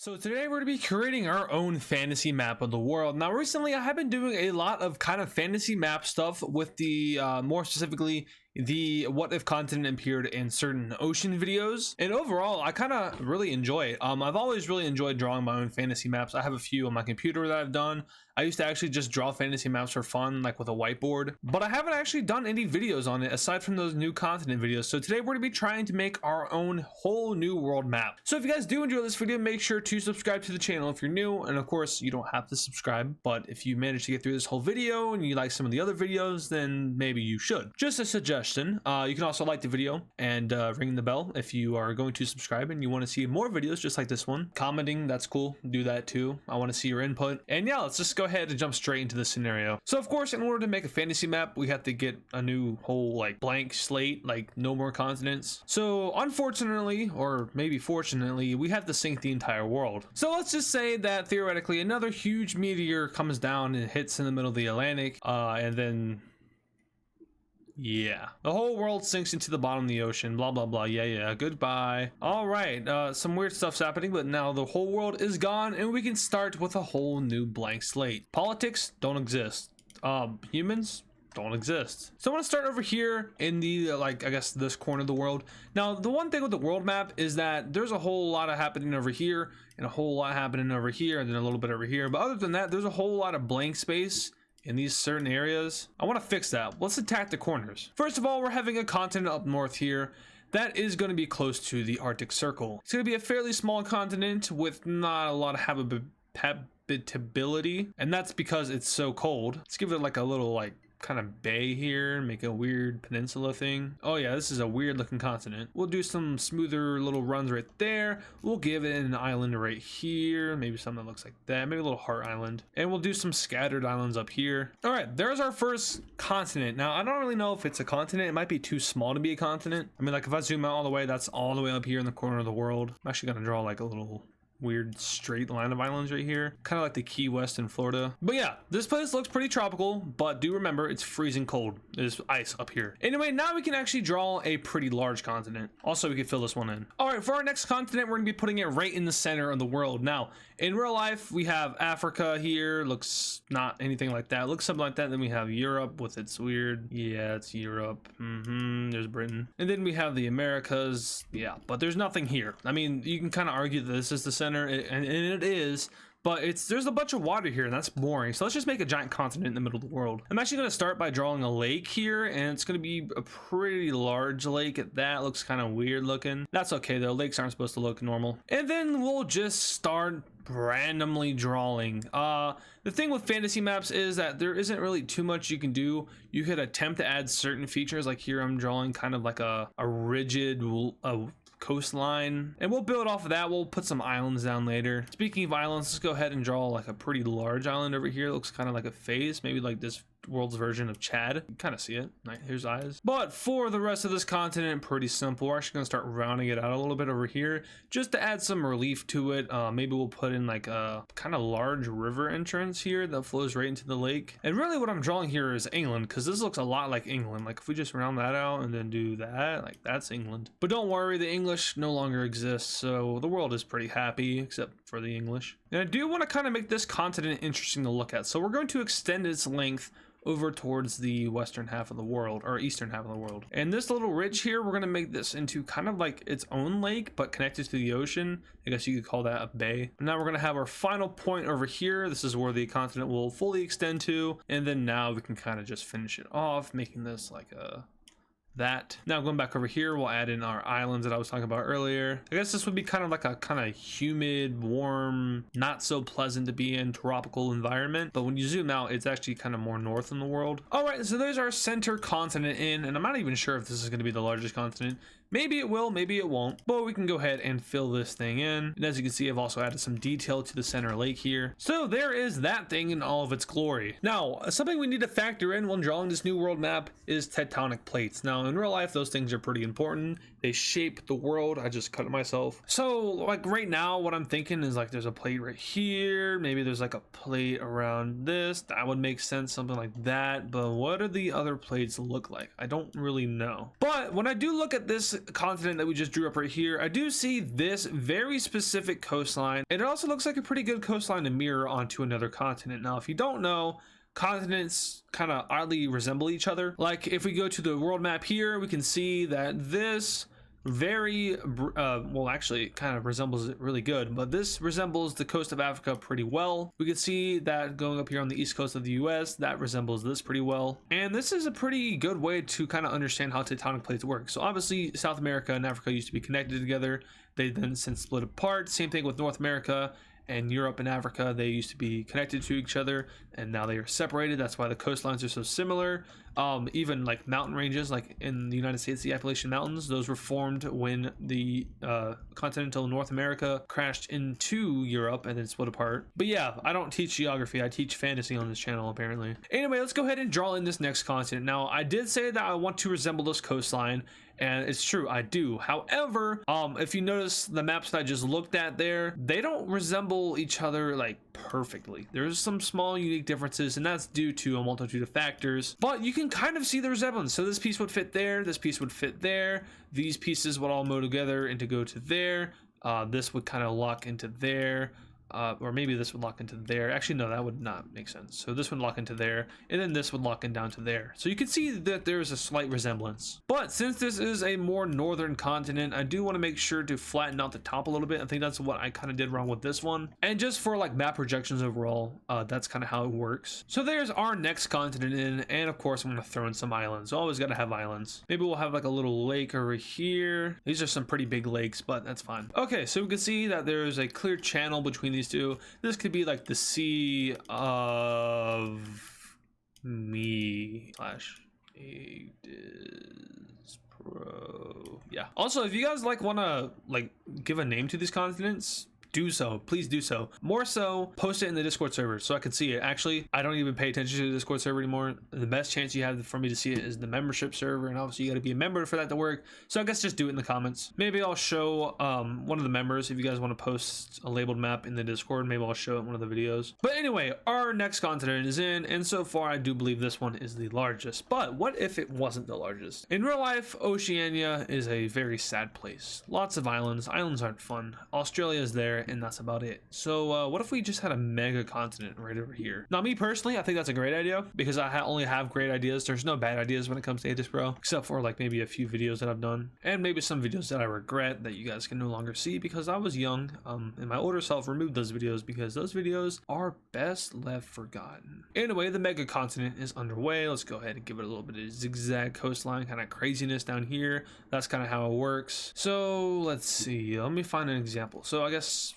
So today we're going to be creating our own fantasy map of the world. Now recently I have been doing a lot of kind of fantasy map stuff with the more specifically the what if continent appeared in certain ocean videos, and overall I kind of really enjoy it. I've always really enjoyed drawing my own fantasy maps. I have a few on my computer that I've done. I used to actually just draw fantasy maps for fun, like with a whiteboard, but I haven't actually done any videos on it aside from those new continent videos. So today we're going to be trying to make our own whole new world map. So if you guys do enjoy this video, make sure to subscribe to the channel if you're new, and of course you don't have to subscribe, but if you manage to get through this whole video and you like some of the other videos, then maybe you should. Just a suggestion. You can also like the video and ring the bell if you are going to subscribe and you want to see more videos just like this one. Commenting, that's cool, do that too. I want to see your input. And yeah, let's just go ahead and jump straight into the scenario. So of course, in order to make a fantasy map, we have to get a new whole like blank slate, like no more continents. So unfortunately, or maybe fortunately, we have to sink the entire world. So let's just say that theoretically another huge meteor comes down and hits in the middle of the Atlantic, and then yeah, the whole world sinks into the bottom of the ocean, blah blah blah. Yeah, goodbye. All right, some weird stuff's happening, but now the whole world is gone and we can start with a whole new blank slate. Politics don't exist. Humans don't exist. So I want to start over here in the I guess this corner of the world. Now the one thing with the world map is that there's a whole lot of happening over here and a whole lot happening over here and then a little bit over here, but other than that there's a whole lot of blank space in these certain areas. I want to fix that. Let's attack the corners. First of all, we're having a continent up north here that is going to be close to the Arctic Circle. It's going to be a fairly small continent with not a lot of habitability, and that's because it's so cold. Let's give it like a little like kind of bay here, make a weird peninsula thing. Oh yeah, this is a weird looking continent. We'll do some smoother little runs right there. We'll give it an island right here, maybe something that looks like that, maybe a little heart island, and we'll do some scattered islands up here. All right, there's our first continent. Now I don't really know if it's a continent. It might be too small to be a continent. I mean, like if I zoom out all the way, that's all the way up here in the corner of the world. I'm actually gonna draw like a little weird straight line of islands right here, kind of like the Key West in Florida. But yeah, this place looks pretty tropical, but do remember it's freezing cold. There's ice up here. Anyway, now we can actually draw a pretty large continent. Also, we can fill this one in. All right, for our next continent, we're gonna be putting it right in the center of the world. Now in real life we have Africa here, looks not anything like that, looks something like that. Then we have Europe with its weird, yeah, it's Europe. There's Britain, and then we have the Americas. Yeah, but there's nothing here. I mean, you can kind of argue that this is the center, and it is, but there's a bunch of water here and that's boring. So let's just make a giant continent in the middle of the world. I'm actually going to start by drawing a lake here, and it's going to be a pretty large lake at that. Looks kind of weird looking. That's okay though, lakes aren't supposed to look normal. And then we'll just start randomly drawing. The thing with fantasy maps is that there isn't really too much you can do. You could attempt to add certain features, like here I'm drawing kind of like a rigid coastline, and we'll build off of that. We'll put some islands down later. Speaking of islands, let's go ahead and draw like a pretty large island over here. It looks kind of like a face, maybe like this world's version of Chad. You kind of see it. Right, here's eyes. But for the rest of this continent, pretty simple. We're actually gonna start rounding it out a little bit over here just to add some relief to it. Maybe we'll put in like a kind of large river entrance here that flows right into the lake. And really what I'm drawing here is England, because this looks a lot like England. Like if we just round that out and then do that, like that's England. But don't worry, the English no longer exists, so the world is pretty happy except for the English. And I do want to kind of make this continent interesting to look at, so we're going to extend its length over towards the western half of the world, or eastern half of the world. And this little ridge here, we're gonna make this into kind of like its own lake, but connected to the ocean. I guess you could call that a bay. Now we're gonna have our final point over here. This is where the continent will fully extend to, and then now we can kind of just finish it off, making this like a that. Now going back over here, we'll add in our islands that I was talking about earlier. I guess this would be kind of like a kind of humid, warm, not so pleasant to be in tropical environment, but when you zoom out, it's actually kind of more north in the world. All right, so there's our center continent in, and I'm not even sure if this is going to be the largest continent. Maybe it will, maybe it won't, but we can go ahead and fill this thing in. And as you can see, I've also added some detail to the center lake here. So there is that thing in all of its glory. Now, something we need to factor in when drawing this new world map is tectonic plates. Now, in real life, those things are pretty important. They shape the world. I just cut it myself. So like right now, what I'm thinking is like there's a plate right here. Maybe there's like a plate around this. That would make sense, something like that. But what do the other plates look like? I don't really know. But when I do look at this this continent that we just drew up right here, I do see this very specific coastline. And it also looks like a pretty good coastline to mirror onto another continent. Now, if you don't know, continents kind of oddly resemble each other. Like if we go to the world map here, we can see that this very well, actually it kind of resembles it really good, but this resembles the coast of Africa pretty well. We can see that going up here on the east coast of the US, that resembles this pretty well. And this is a pretty good way to kind of understand how tectonic plates work. So obviously South America and Africa used to be connected together. They then since split apart. Same thing with North America and Europe and Africa. They used to be connected to each other and now they are separated. That's why the coastlines are so similar. Even like mountain ranges, like in the United States, the Appalachian Mountains, those were formed when the continental North America crashed into Europe and then split apart. But yeah, I don't teach geography, I teach fantasy on this channel apparently. Anyway, let's go ahead and draw in this next continent. Now, I did say that I want to resemble this coastline, and it's true, I do. However, if you notice the maps that I just looked at there, they don't resemble each other like perfectly. There's some small unique differences, and that's due to a multitude of factors, but you can kind of see the resemblance. So this piece would fit there, this piece would fit there, these pieces would all mow together and to go to there. This would kind of lock into there. Or maybe this would lock into there. Actually, no, that would not make sense. So this would lock into there, and then this would lock in down to there. So you can see that there's a slight resemblance. But since this is a more northern continent, I do want to make sure to flatten out the top a little bit. I think that's what I kind of did wrong with this one. And just for like map projections overall, that's kind of how it works. So there's our next continent in, and of course I'm going to throw in some islands. Always got to have islands. Maybe we'll have like a little lake over here. These are some pretty big lakes, but that's fine. Okay, so we can see that there's a clear channel between these two. This could be like the Sea of Me / AdizzPro. Yeah. Also, if you guys like want to like give a name to these continents, do so. Please do so. More so, post it in the Discord server so I can see it. Actually, I don't even pay attention to the Discord server anymore. The best chance you have for me to see it is the membership server, and obviously you got to be a member for that to work. So I guess just do it in the comments. Maybe I'll show one of the members if you guys want to post a labeled map in the Discord. Maybe I'll show it in one of the videos. But anyway, our next continent is in, and so far I do believe this one is the largest. But what if it wasn't the largest? In real life, Oceania is a very sad place. Lots of islands. Islands aren't fun. Australia is there, and that's about it. So what if we just had a mega continent right over here? Now, me personally, I think that's a great idea because I only have great ideas. There's no bad ideas when it comes to AdizzPro, except for like maybe a few videos that I've done and maybe some videos that I regret that you guys can no longer see because I was young, and my older self removed those videos because those videos are best left forgotten. Anyway, the mega continent is underway. Let's go ahead and give it a little bit of zigzag coastline, kind of craziness down here. That's kind of how it works. So let's see, let me find an example. So I guess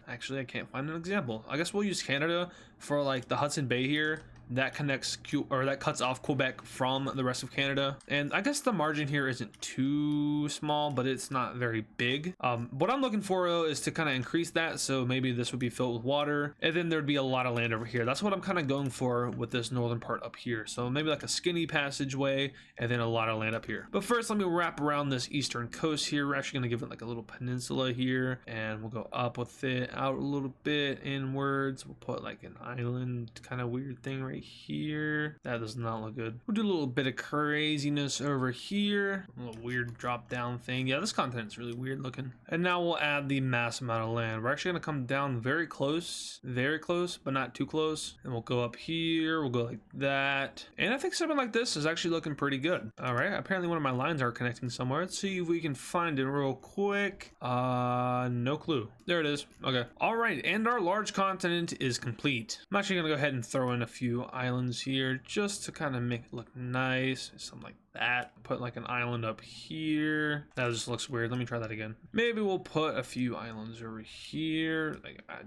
actually I can't find an example. I guess we'll use Canada for like the Hudson Bay here. That connects that cuts off Quebec from the rest of Canada, and I guess the margin here isn't too small, but it's not very big. What I'm looking for though is to kind of increase that, so maybe this would be filled with water, and then there'd be a lot of land over here. That's what I'm kind of going for with this northern part up here. So maybe like a skinny passageway, and then a lot of land up here. But first, let me wrap around this eastern coast here. We're actually gonna give it like a little peninsula here, and we'll go up with it, out a little bit, inwards. We'll put like an island kind of weird thing right here. That does not look good. We'll do a little bit of craziness over here. A little weird drop down thing. Yeah, this content's really weird looking. And now we'll add the mass amount of land. We're actually gonna come down very close, but not too close. And we'll go up here. We'll go like that. And I think something like this is actually looking pretty good. All right, apparently one of my lines are connecting somewhere. Let's see if we can find it real quick. No clue. There it is. Okay. All right, and our large continent is complete. I'm actually gonna go ahead and throw in a few islands here just to kind of make it look nice, something like that. Put like an island up here. That just looks weird. Let me try that again. Maybe we'll put a few islands over here. Like I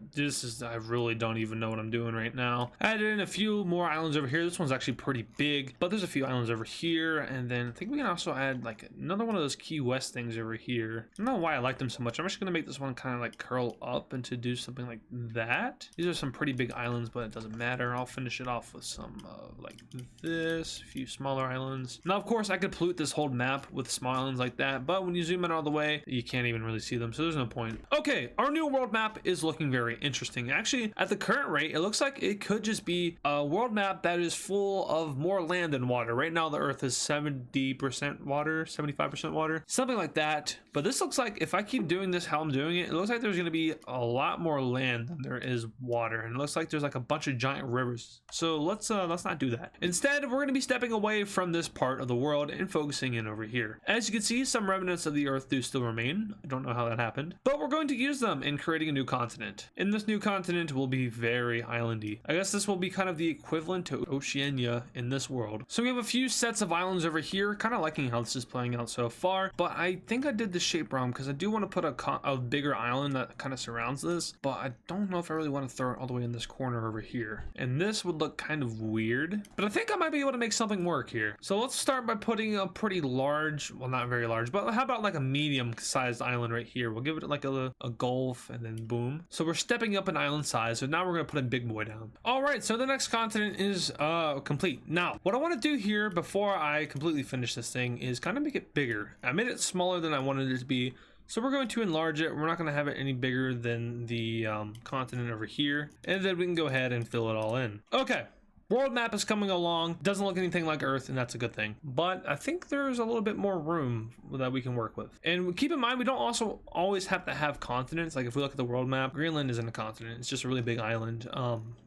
really don't even know what I'm doing right now. Added in a few more islands over here. This one's actually pretty big, but there's a few islands over here, and then I think we can also add like another one of those Key West things over here. I don't know why I like them so much. I'm just gonna make this one kind of like curl up and to do something like that. These are some pretty big islands, but it doesn't matter. I'll finish it off with some like this, a few smaller islands. Now, of course, course, I could pollute this whole map with small islands like that, but when you zoom in all the way, you can't even really see them, so there's no point. Okay, our new world map is looking very interesting. Actually, at the current rate, it looks like it could just be a world map that is full of more land than water. Right now, the Earth is 70% water, 75% water, something like that. But this looks like if I keep doing this how I'm doing it, it looks like there's going to be a lot more land than there is water, and it looks like there's like a bunch of giant rivers. So let's not do that. Instead, we're going to be stepping away from this part of the world and focusing in over here. As you can see, some remnants of the Earth do still remain. I don't know how that happened, but we're going to use them in creating a new continent. And this new continent will be very islandy. I guess this will be kind of the equivalent to Oceania in this world. So we have a few sets of islands over here, kind of liking how this is playing out so far, but I think I did the shape wrong because I do want to put a bigger island that kind of surrounds this, but I don't know if I really want to throw it all the way in this corner over here. And this would look kind of weird, but I think I might be able to make something work here. So let's start by putting a pretty large, well, not very large, but how about like a medium sized island right here? We'll give it like a gulf and then boom. So we're stepping up in island size. So now we're going to put a big boy down. All right, so the next continent is complete. Now, what I want to do here before I completely finish this thing is kind of make it bigger. I made it smaller than I wanted it to be. So we're going to enlarge it. We're not going to have it any bigger than the continent over here. And then we can go ahead and fill it all in. Okay. World map is coming along. Doesn't look anything like Earth, and that's a good thing. But I think there's a little bit more room that we can work with. And keep in mind, we don't also always have to have continents. Like if we look at the world map, Greenland isn't a continent. It's just a really big island.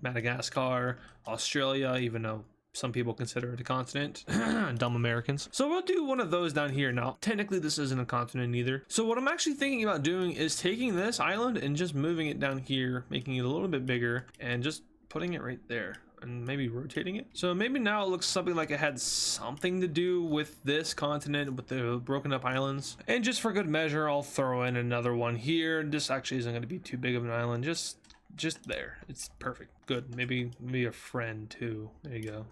Madagascar, Australia, even though some people consider it a continent. Dumb Americans. So we'll do one of those down here. Now, technically this isn't a continent either. So what I'm actually thinking about doing is taking this island and just moving it down here, making it a little bit bigger, and just putting it right there. And maybe rotating it. So maybe now it looks something like it had something to do with this continent with the broken up islands. And just for good measure, I'll throw in another one here. This actually isn't going to be too big of an island. Just there. It's perfect. Good. Maybe a friend too. There you go.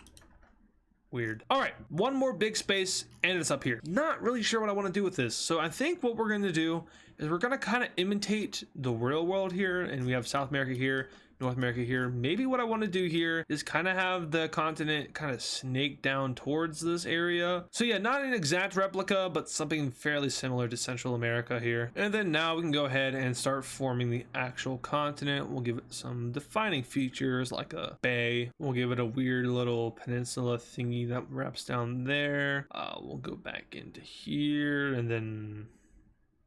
Weird. All right, one more big space and it's up here. Not really sure what I want to do with this. So I think what we're going to do is we're going to kind of imitate the real world here, and we have South America here, North America here. Maybe what I want to do here is kind of have the continent kind of snake down towards this area. So yeah, not an exact replica, but something fairly similar to Central America here. And then now we can go ahead and start forming the actual continent. We'll give it some defining features like a bay. We'll give it a weird little peninsula thingy that wraps down there. We'll go back into here and then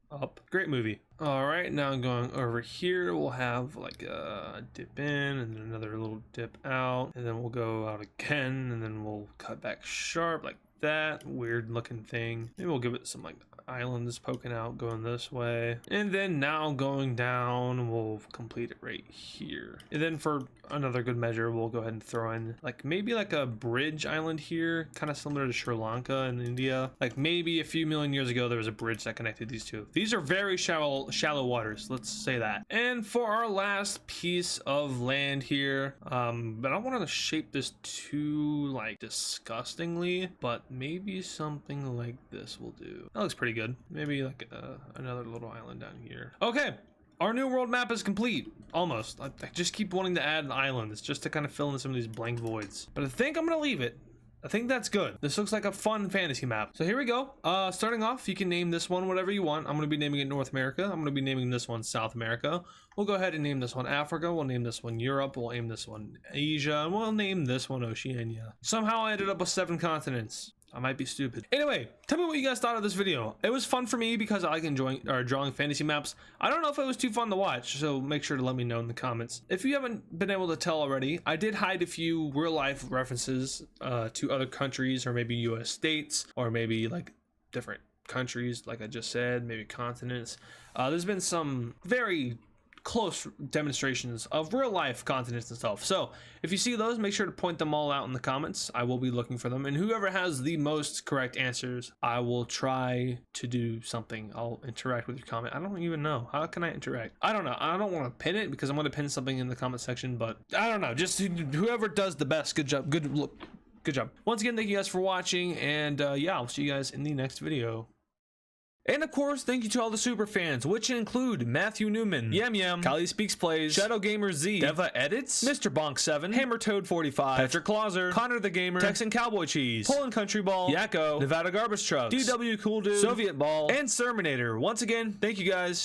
up. Great movie. All right, now going over here, we'll have like a dip in and then another little dip out, and then we'll go out again, and then we'll cut back sharp like that. Weird looking thing. Maybe we'll give it some like islands poking out going this way, and then now going down we'll complete it right here. And then for another good measure, we'll go ahead and throw in like maybe like a bridge island here, kind of similar to Sri Lanka and India. Like maybe a few million years ago there was a bridge that connected these two. These are very shallow waters, let's say that. And for our last piece of land here, but I don't want to shape this too like disgustingly, but maybe something like this will do. That looks pretty good. Maybe like another little island down here. Okay, our new world map is complete. Almost. I just keep wanting to add islands just to kind of fill in some of these blank voids, but I think I'm gonna leave it. I think that's good. This looks like a fun fantasy map. So here we go. Starting off, you can name this one whatever you want. I'm going to be naming it North America. I'm going to be naming this one South America. We'll go ahead and name this one Africa. We'll name this one Europe. We'll name this one Asia. And we'll name this one Oceania. Somehow I ended up with 7 continents. I might be stupid. Anyway, tell me what you guys thought of this video. It was fun for me because I like enjoying or drawing fantasy maps. I don't know if it was too fun to watch, so make sure to let me know in the comments. If you haven't been able to tell already, I did hide a few real life references to other countries, or maybe US states, or maybe like different countries, like I just said, maybe continents. There's been some very close demonstrations of real life continents and stuff. So if you see those, make sure to point them all out in the comments. I will be looking for them, and whoever has the most correct answers, I will try to do something. I'll interact with your comment. I don't even know, how can I interact? I don't know. I don't want to pin it because I'm going to pin something in the comment section, but I don't know, just whoever does the best. Good job. Good job. Once again, thank you guys for watching, and yeah, I'll see you guys in the next video. And of course, thank you to all the super fans, which include Matthew Newman, Yam Yam, Kylie Speaks Plays, Shadow Gamer Z, Deva Edits, Mr. Bonk 7, Hammer Toad 45, Patrick Clauser, Connor the Gamer, Texan Cowboy Cheese, Poland Country Ball, Yakko, Nevada Garbage Trucks, DW Cool Dude, Soviet Ball, and Serminator. Once again, thank you guys.